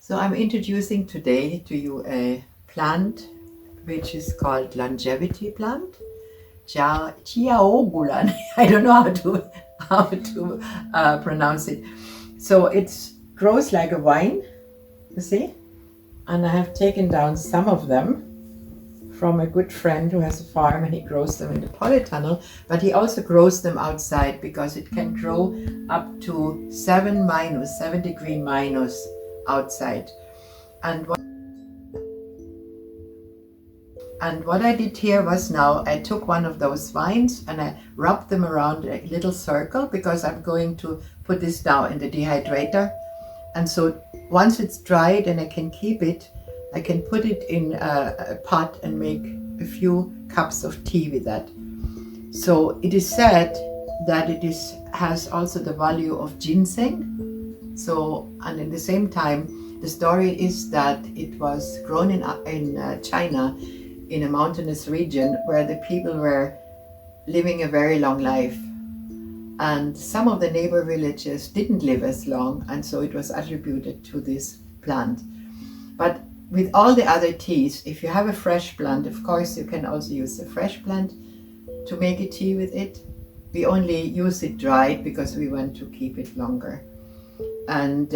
So I'm introducing today to you a plant which is called longevity plant, Jiaogulan. I don't know how to pronounce it. So it grows like a vine, you see, and I have taken down some of them from a good friend who has a farm, and he grows them in the polytunnel, but he also grows them outside because it can grow up to 7 degree minus outside. And what I did here was, now I took one of those vines and I rubbed them around a little circle, because I'm going to put this now in the dehydrator. And so once it's dried and I can keep it, I can put it in a pot and make a few cups of tea with that. So it is said that it has also the value of ginseng. So, and in the same time, the story is that it was grown in China, in a mountainous region where the people were living a very long life. And some of the neighbor villages didn't live as long, and so it was attributed to this plant. But with all the other teas, if you have a fresh plant, of course you can also use the fresh plant to make a tea with it. We only use it dried because we want to keep it longer. And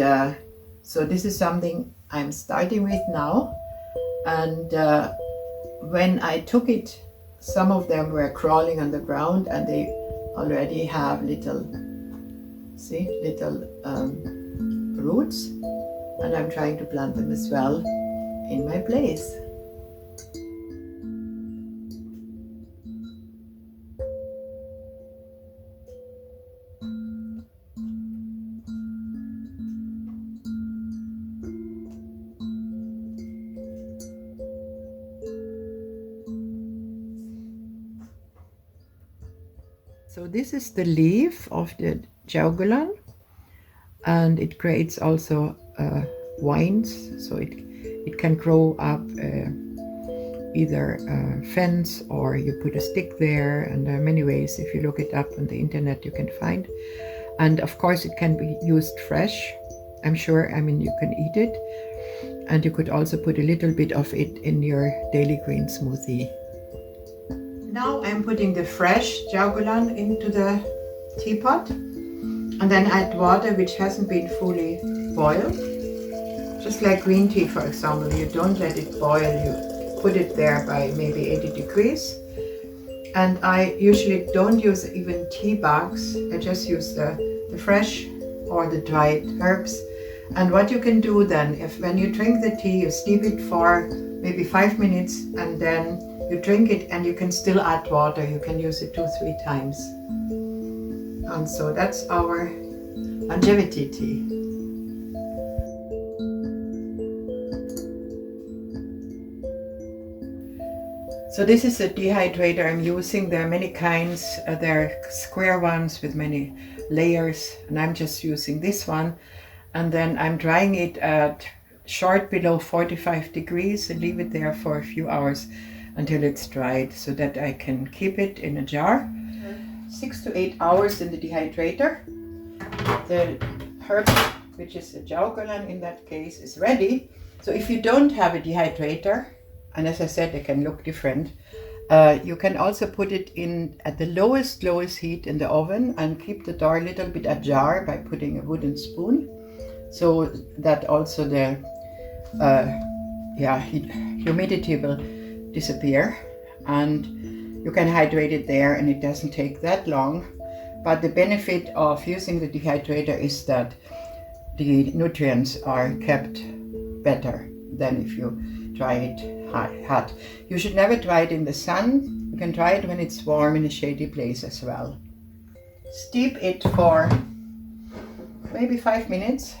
so this is something I'm starting with now. And when I took it, some of them were crawling on the ground, and they already have little roots, and I'm trying to plant them as well in my place. So this is the leaf of the Jiaogulan, and it creates also vines, so it can grow up either a fence, or you put a stick there, and there are many ways. If you look it up on the internet, you can find. And of course it can be used fresh, I'm sure. I mean, you can eat it, and you could also put a little bit of it in your daily green smoothie. Now I'm putting the fresh Jiaogulan into the teapot, and then add water which hasn't been fully boiled. Just like green tea, for example, you don't let it boil, you put it there by maybe 80 degrees. And I usually don't use even tea bags, I just use the fresh or the dried herbs. And what you can do then, when you drink the tea, you steep it for maybe 5 minutes, and then you drink it, and you can still add water. You can use it 2-3 times. And so that's our longevity tea. So this is a dehydrator I'm using. There are many kinds. There are square ones with many layers, and I'm just using this one. And then I'm drying it at short below 45 degrees and leave it there for a few hours until it's dried, so that I can keep it in a jar. 6 to 8 hours in the dehydrator. The herb, which is a Jiaogulan in that case, is ready. So if you don't have a dehydrator, and as I said, they can look different, you can also put it in at the lowest heat in the oven, and keep the door a little bit ajar by putting a wooden spoon, so that also the humidity will disappear, and you can hydrate it there, and it doesn't take that long. But the benefit of using the dehydrator is that the nutrients are kept better than if you dry it hot. You should never dry it in the sun. You can dry it when it's warm in a shady place as well. Steep it for maybe 5 minutes,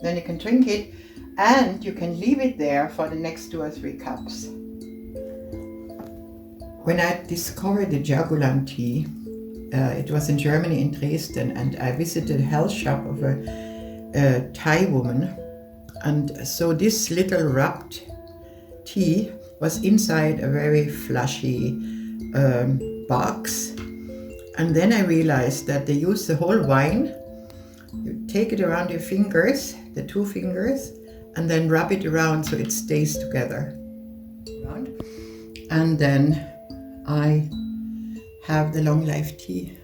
then you can drink it, and you can leave it there for the next 2 or 3 cups. When I discovered the Jiaogulan tea, it was in Germany, in Dresden, and I visited a health shop of a Thai woman. And so this little rubbed tea was inside a very flashy box. And then I realized that they use the whole vine. You take it around your fingers, the 2 fingers, and then rub it around so it stays together. And then I have the long life tea.